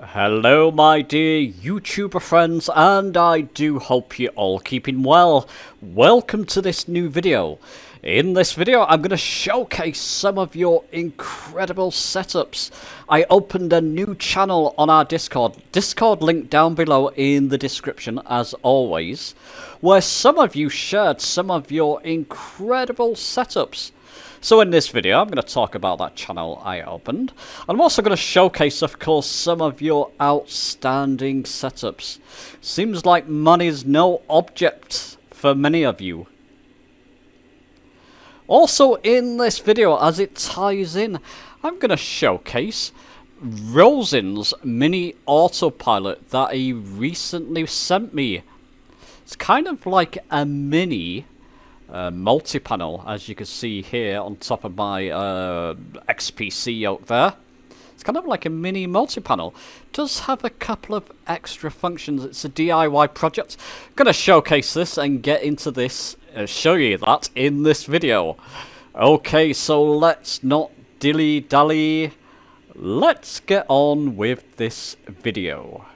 Hello my dear YouTuber friends, and I do hope you're all keeping well. Welcome to this new video. In this video I'm going to showcase some of your incredible setups. I opened a new channel on our Discord link down below in the description as always, where some of you shared some of your incredible setups. So in this video, I'm going to talk about that channel I opened. I'm also going to showcase, of course, some of your outstanding setups. Seems like money's no object for many of you. Also in this video, as it ties in, I'm going to showcase Rosin's mini autopilot that he recently sent me. It's kind of like a mini multi-panel, as you can see here on top of my XPC yoke there. It's kind of like a mini multi-panel. Does have a couple of extra functions. It's a DIY project. I'm going to showcase this and get into this, show you that in this video. Okay, so let's not dilly-dally. Let's get on with this video.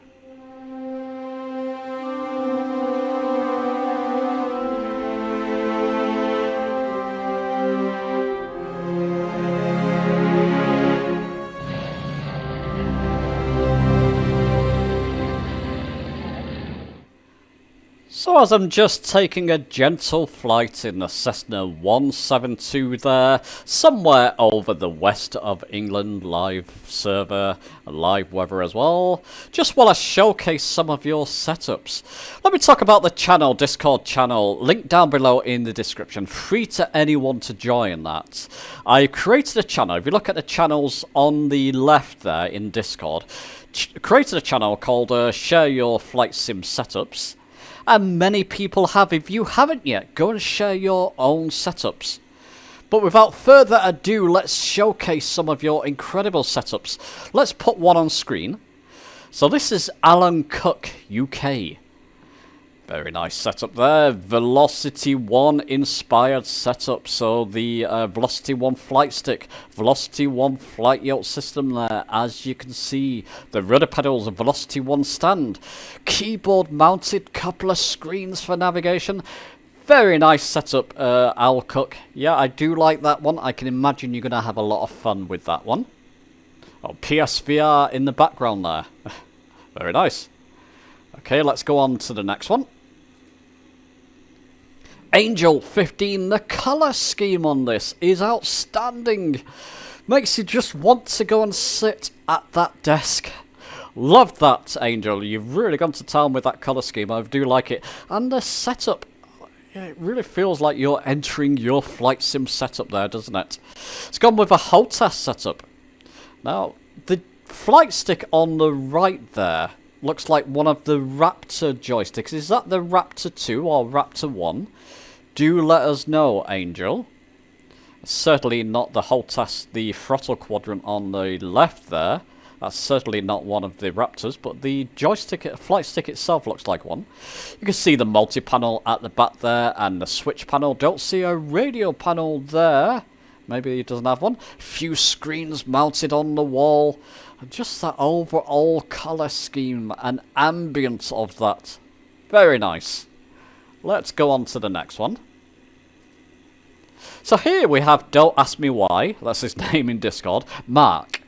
So as I'm just taking a gentle flight in the Cessna 172 there, somewhere over the west of England, live server, live weather as well, just while I showcase some of your setups. Let me talk about the channel, Discord channel, link down below in the description, free to anyone to join that. I created a channel, if you look at the channels on the left there in Discord, created a channel called Share Your Flight Sim Setups. And many people have. If you haven't yet, go and share your own setups. But without further ado, let's showcase some of your incredible setups. Let's put one on screen. So this is Alan Cook, UK. Very nice setup there. Velocity 1 inspired setup. So the Velocity 1 flight stick, Velocity 1 flight yoke system there. As you can see, the rudder pedals, Velocity 1 stand. Keyboard mounted, couple of screens for navigation. Very nice setup, Al Cook. Yeah, I do like that one. I can imagine you're going to have a lot of fun with that one. Oh, PSVR in the background there. Very nice. Okay, let's go on to the next one. Angel 15, the colour scheme on this is outstanding. Makes you just want to go and sit at that desk. Love that, Angel. You've really gone to town with that colour scheme. I do like it. And the setup, yeah, it really feels like you're entering your flight sim setup there, doesn't it? It's gone with a HOTAS setup. Now, the flight stick on the right there looks like one of the Raptor joysticks. Is that the Raptor 2 or Raptor 1? Do let us know, Angel. Certainly not the HOTAS, the throttle quadrant on the left there. That's certainly not one of the Raptors, but the joystick, flight stick itself looks like one. You can see the multi-panel at the back there and the switch panel. Don't see a radio panel there. Maybe he doesn't have one. Few screens mounted on the wall. Just that overall colour scheme and ambience of that. Very nice. Let's go on to the next one. So here we have Don't Ask Me Why. That's his name in Discord. Mark.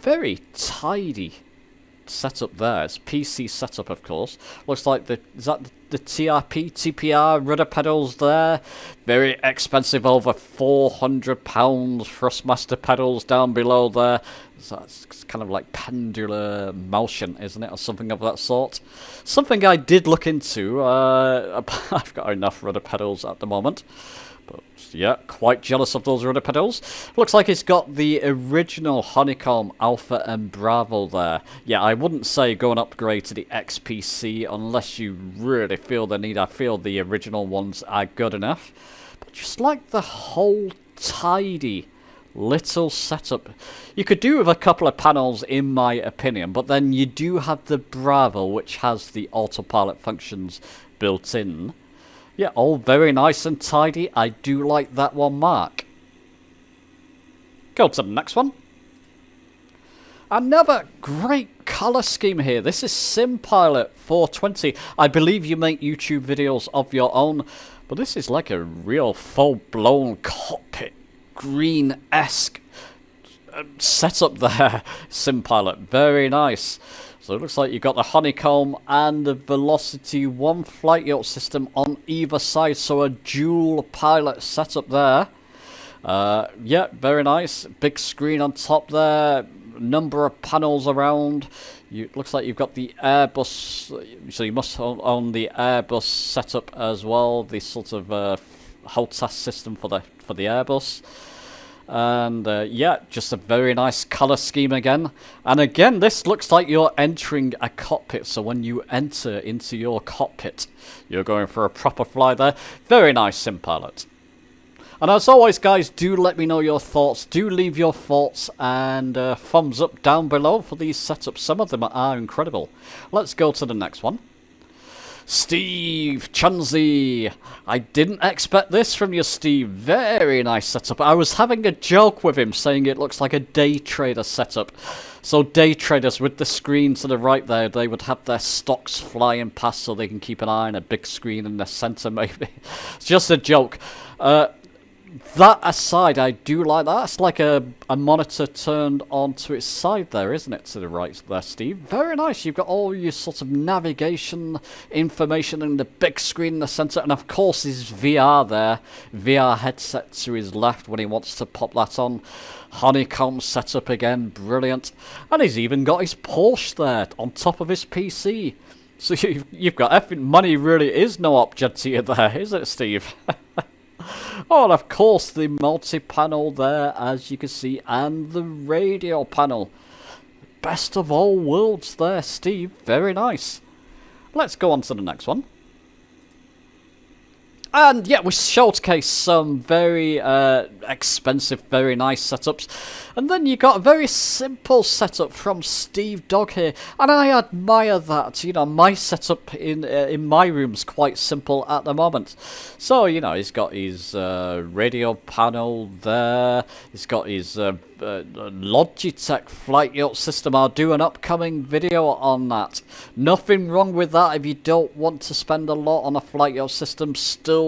Very tidy setup there. It's PC setup, of course. Looks like is that the TRP, TPR rudder pedals there. Very expensive, over £400 Thrustmaster pedals down below there. So it's kind of like pendular motion, isn't it, or something of that sort. Something I did look into. I've got enough rudder pedals at the moment. But yeah, quite jealous of those rudder pedals. Looks like it's got the original Honeycomb Alpha and Bravo there. Yeah, I wouldn't say go and upgrade to the XPC unless you really feel the need. I feel the original ones are good enough. But just like the whole tidy little setup. You could do with a couple of panels in my opinion, but then you do have the Bravo, which has the autopilot functions built in. Yeah, all very nice and tidy. I do like that one, Mark. Go to the next one. Another great colour scheme here. This is SimPilot 420. I believe you make YouTube videos of your own, but this is like a real full-blown cockpit green-esque setup there. SimPilot, very nice. So it looks like you've got the honeycomb and the Velocity 1 flight yacht system on either side, so a dual pilot setup there. Yeah, very nice. Big screen on top there. Number of panels around. Looks like you've got the Airbus, so you must own the Airbus setup as well. The sort of HOTAS system for the Airbus. And yeah, just a very nice colour scheme again. And again, this looks like you're entering a cockpit. So when you enter into your cockpit, you're going for a proper fly there. Very nice SimPilot. And as always, guys, do let me know your thoughts. Do leave your thoughts and thumbs up down below for these setups. Some of them are incredible. Let's go to the next one. Steve Chunzi. I didn't expect this from you, Steve. Very nice setup. I was having a joke with him saying it looks like a day trader setup. So day traders with the screen to the right there, they would have their stocks flying past so they can keep an eye on a big screen in the center maybe. It's just a joke. That aside, I do like that. It's like a monitor turned onto its side there, isn't it? To the right there, Steve. Very nice. You've got all your sort of navigation information in the big screen in the center. And of course, his VR there. VR headset to his left when he wants to pop that on. Honeycomb setup again. Brilliant. And he's even got his Porsche there on top of his PC. So you've got everything. Money really is no object to you there, is it, Steve? Oh, and of course the multi-panel there, as you can see, and the radio panel. Best of all worlds there, Steve. Very nice. Let's go on to the next one. And yeah, we showcased some very expensive, very nice setups. And then you got a very simple setup from Steve Dog here. And I admire that. You know, my setup in my room's quite simple at the moment. So, you know, he's got his radio panel there. He's got his Logitech flight yacht system. I'll do an upcoming video on that. Nothing wrong with that if you don't want to spend a lot on a flight yacht system. Still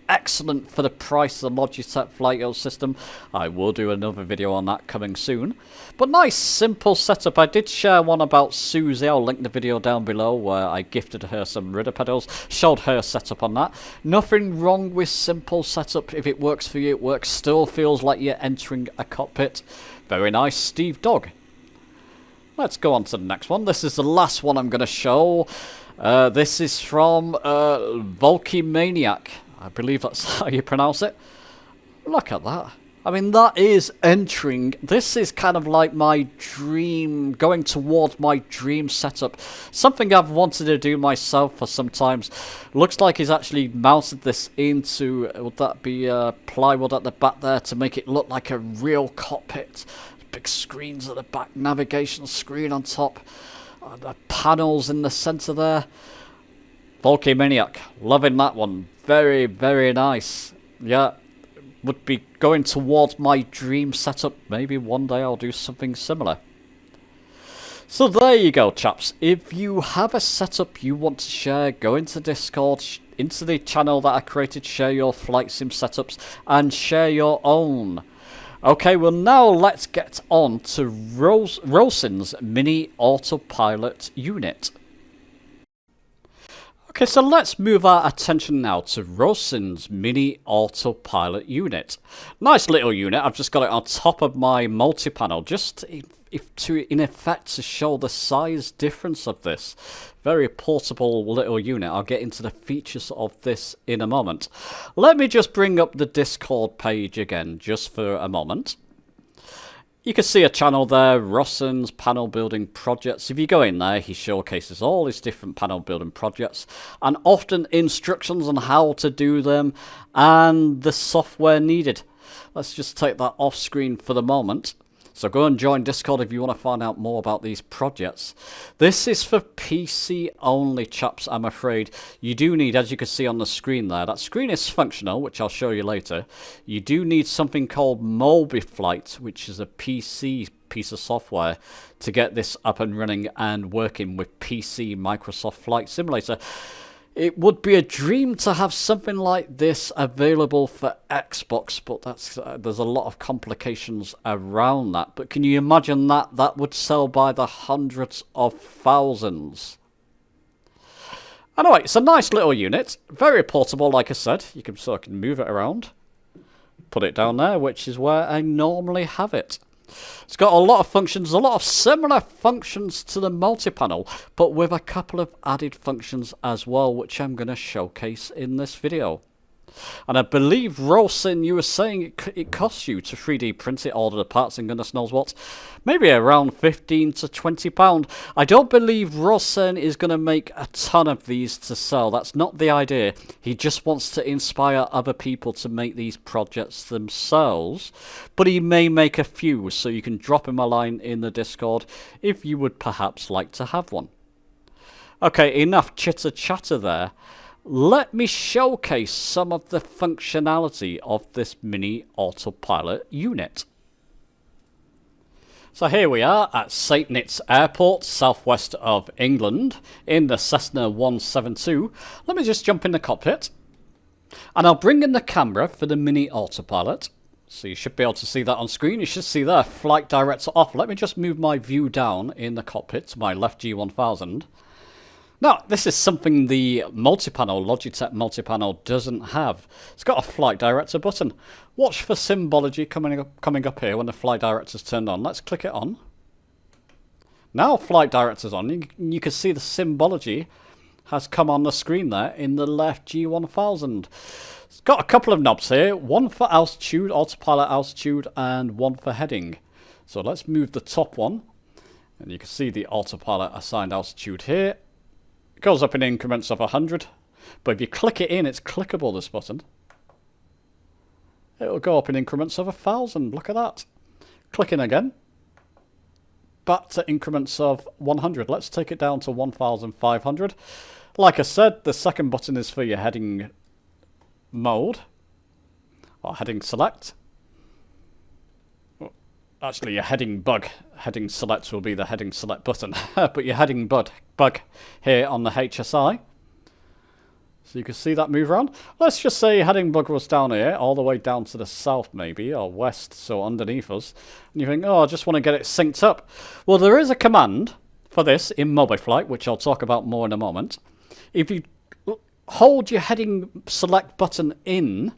excellent for the price of the Logitech flight yacht system. I will do another video on that coming soon. But nice, simple setup. I did share one about Susie. I'll link the video down below where I gifted her some Ridder pedals. Showed her setup on that. Nothing wrong with simple setup. If it works for you, it works. Still feels like you're entering a cockpit. Very nice, Steve Dog. Let's go on to the next one. This is the last one I'm going to show. This is from Volkymaniac. I believe that's how you pronounce it. Look at that. I mean, that is entering. This is kind of like my dream, going towards my dream setup. Something I've wanted to do myself for some times. Looks like he's actually mounted this into, would that be plywood at the back there to make it look like a real cockpit. Big screens at the back, navigation screen on top. The panels in the center there. Volkymaniac, loving that one. Very, very nice. Yeah, would be going towards my dream setup. Maybe one day I'll do something similar. So there you go, chaps. If you have a setup you want to share, go into Discord, into the channel that I created, share your flight sim setups, and share your own. Okay, well now let's get on to Rosin's Mini Autopilot unit. Okay, so let's move our attention now to Rosin's Mini Autopilot unit. Nice little unit. I've just got it on top of my multi-panel, just in effect to show the size difference of this. Very portable little unit. I'll get into the features of this in a moment. Let me just bring up the Discord page again, just for a moment. You can see a channel there, Rosin's panel building projects. If you go in there, he showcases all his different panel building projects and often instructions on how to do them and the software needed. Let's just take that off screen for the moment. So go and join Discord if you want to find out more about these projects. This is for PC only, chaps, I'm afraid. You do need, as you can see on the screen there, that screen is functional, which I'll show you later. You do need something called MobiFlight, which is a PC piece of software to get this up and running and working with PC Microsoft Flight Simulator. It would be a dream to have something like this available for Xbox, but there's a lot of complications around that. But can you imagine that? That would sell by the hundreds of thousands. Anyway, it's a nice little unit. Very portable, like I said. You can sort of move it around. Put it down there, which is where I normally have it. It's got a lot of functions, a lot of similar functions to the multi-panel, but with a couple of added functions as well, which I'm going to showcase in this video. And I believe, Rosen, you were saying it costs you to 3D print it, order the parts, and goodness knows what. Maybe around £15 to £20. I don't believe Rosen is going to make a ton of these to sell. That's not the idea. He just wants to inspire other people to make these projects themselves. But he may make a few, so you can drop him a line in the Discord if you would perhaps like to have one. Okay, enough chitter-chatter there. Let me showcase some of the functionality of this mini autopilot unit. So here we are at St. Neots Airport, southwest of England, in the Cessna 172. Let me just jump in the cockpit, and I'll bring in the camera for the mini autopilot. So you should be able to see that on screen. You should see there, flight director off. Let me just move my view down in the cockpit to my left G1000. Now, this is something the multi-panel, Logitech multi-panel, doesn't have. It's got a flight director button. Watch for symbology coming up here when the flight director's turned on. Let's click it on. Now flight director's on. You can see the symbology has come on the screen there in the left G1000. It's got a couple of knobs here. One for altitude, autopilot altitude, and one for heading. So let's move the top one. And you can see the autopilot assigned altitude here. It goes up in increments of 100, but if you click it in, it's clickable, this button. It'll go up in increments of 1,000, look at that. Click in again. Back to increments of 100. Let's take it down to 1,500. Like I said, the second button is for your heading mode, or heading select. Actually, your heading bug. Heading select will be the heading select button. But your heading bug here on the HSI. So you can see that move around. Let's just say heading bug was down here, all the way down to the south maybe, or west, so underneath us. And you think, oh, I just want to get it synced up. Well, there is a command for this in MobiFlight, which I'll talk about more in a moment. If you hold your heading select button in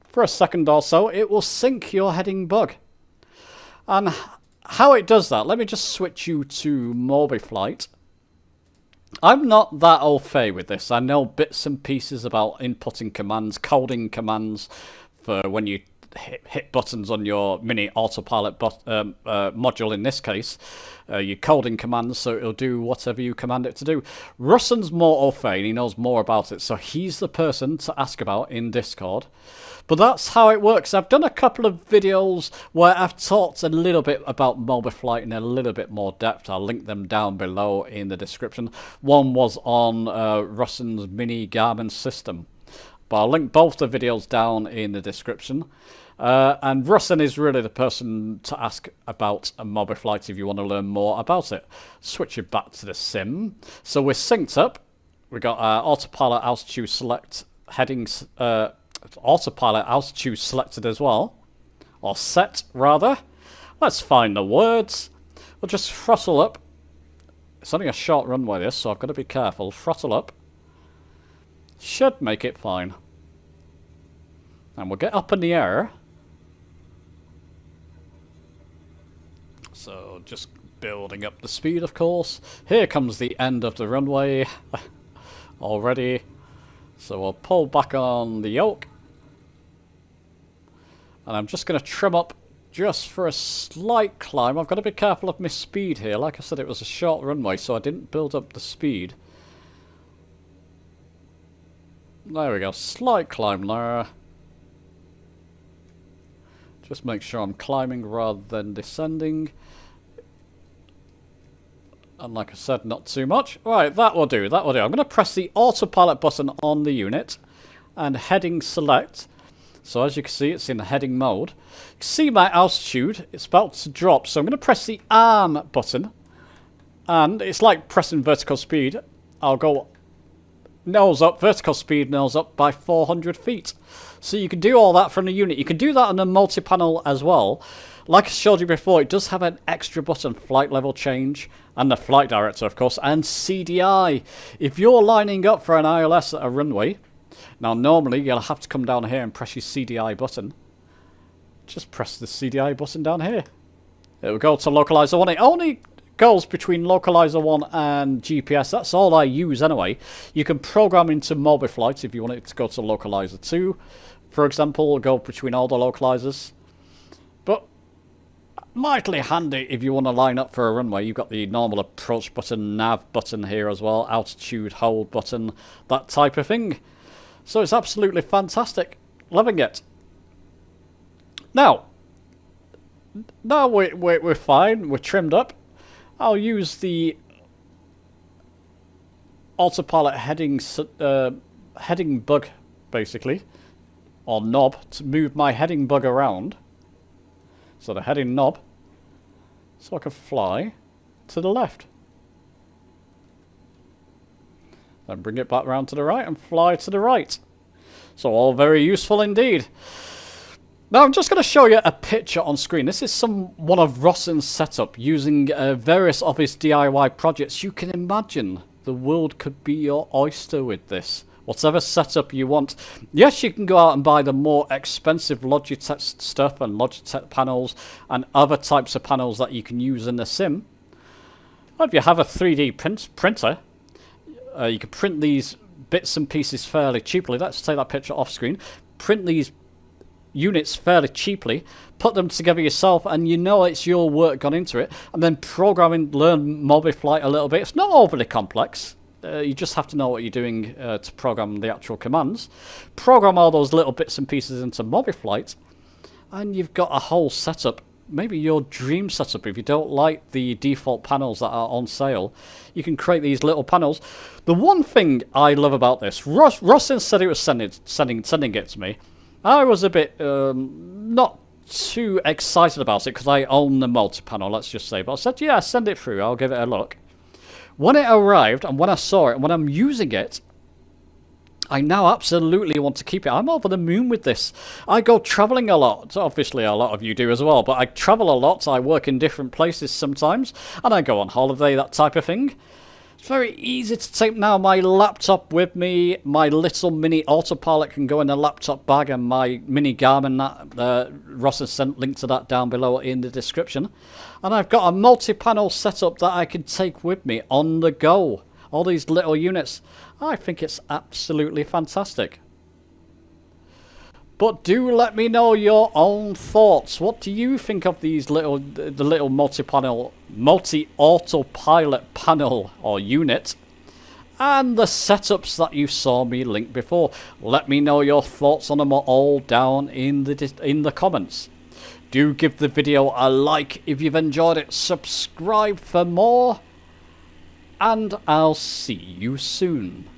for a second or so, it will sync your heading bug. And how it does that, let me just switch you to MobiFlight. I'm not that au fait with this. I know bits and pieces about inputting commands, coding commands for when you hit buttons on your mini autopilot module in this case. Your coding commands, so it'll do whatever you command it to do. Russen's more au fait, and he knows more about it, so he's the person to ask about in Discord. But that's how it works. I've done a couple of videos where I've talked a little bit about MobiFlight in a little bit more depth. I'll link them down below in the description. One was on Russen's mini Garmin system. But I'll link both the videos down in the description. And Russen is really the person to ask about a MobiFlight if you want to learn more about it. Switch it back to the sim. So we're synced up. We've got autopilot altitude select headings. Autopilot altitude selected as well, or set rather. Let's find the words. We'll just throttle up. It's only a short runway this, so I've got to be careful. Throttle up. Should make it fine. And we'll get up in the air. So just building up the speed, of course. Here comes the end of the runway already. So we'll pull back on the yoke. And I'm just going to trim up just for a slight climb. I've got to be careful of my speed here. Like I said, it was a short runway, so I didn't build up the speed. There we go. Slight climb there. Just make sure I'm climbing rather than descending. And like I said, not too much. Right, that will do. That will do. I'm going to press the autopilot button on the unit and heading select. So as you can see, it's in heading mode. You can see my altitude. It's about to drop. So I'm going to press the arm button. And it's like pressing vertical speed. I'll go nose up, vertical speed nose up by 400 feet. So you can do all that from the unit. You can do that on the multi-panel as well. Like I showed you before, it does have an extra button, flight level change, and the flight director, of course, and CDI. If you're lining up for an ILS at a runway, now normally you'll have to come down here and press your CDI button. Just press the CDI button down here. It will go to Localizer 1. It only goes between Localizer 1 and GPS. That's all I use anyway. You can program into MobiFlight if you want it to go to Localizer 2. For example, go between all the localizers. But mightily handy if you want to line up for a runway. You've got the normal approach button, nav button here as well, altitude hold button, that type of thing. So it's absolutely fantastic. Loving it. Now we're fine. We're trimmed up. I'll use the autopilot heading bug, basically, or knob, to move my heading bug around. So the heading knob, so I can fly to the left. Then bring it back round to the right and fly to the right. So all very useful indeed. Now I'm just going to show you a picture on screen. This is one of Rossen's setup using various of his DIY projects. You can imagine the world could be your oyster with this. Whatever setup you want. Yes, you can go out and buy the more expensive Logitech stuff and Logitech panels and other types of panels that you can use in the sim. Or if you have a 3D printer, you can print these bits and pieces fairly cheaply. Let's take that picture off screen. Print these units fairly cheaply, put them together yourself, and you know it's your work gone into it. And then programming, learn MobiFlight a little bit. It's not overly complex. You just have to know what you're doing to program the actual commands. Program all those little bits and pieces into MobiFlight, and you've got a whole setup. Maybe your dream setup. If you don't like the default panels that are on sale, you can create these little panels. The one thing I love about this, Rossen said he was sending it to me. I was a bit not too excited about it because I own the multi-panel, let's just say. But I said, yeah, send it through. I'll give it a look. When it arrived and when I saw it and when I'm using it, I now absolutely want to keep it. I'm over the moon with this. I go traveling a lot. Obviously, a lot of you do as well. But I travel a lot. I work in different places sometimes. And I go on holiday, that type of thing. It's very easy to take now my laptop with me. My little mini autopilot can go in the laptop bag, and my mini Garmin, Ross has sent link to that down below in the description. And I've got a multi-panel setup that I can take with me on the go. All these little units. I think it's absolutely fantastic. But do let me know your own thoughts. What do you think of these the little multi-autopilot panel or unit, and the setups that you saw me link before? Let me know your thoughts on them all down in the comments. Do give the video a like if you've enjoyed it. Subscribe for more, and I'll see you soon.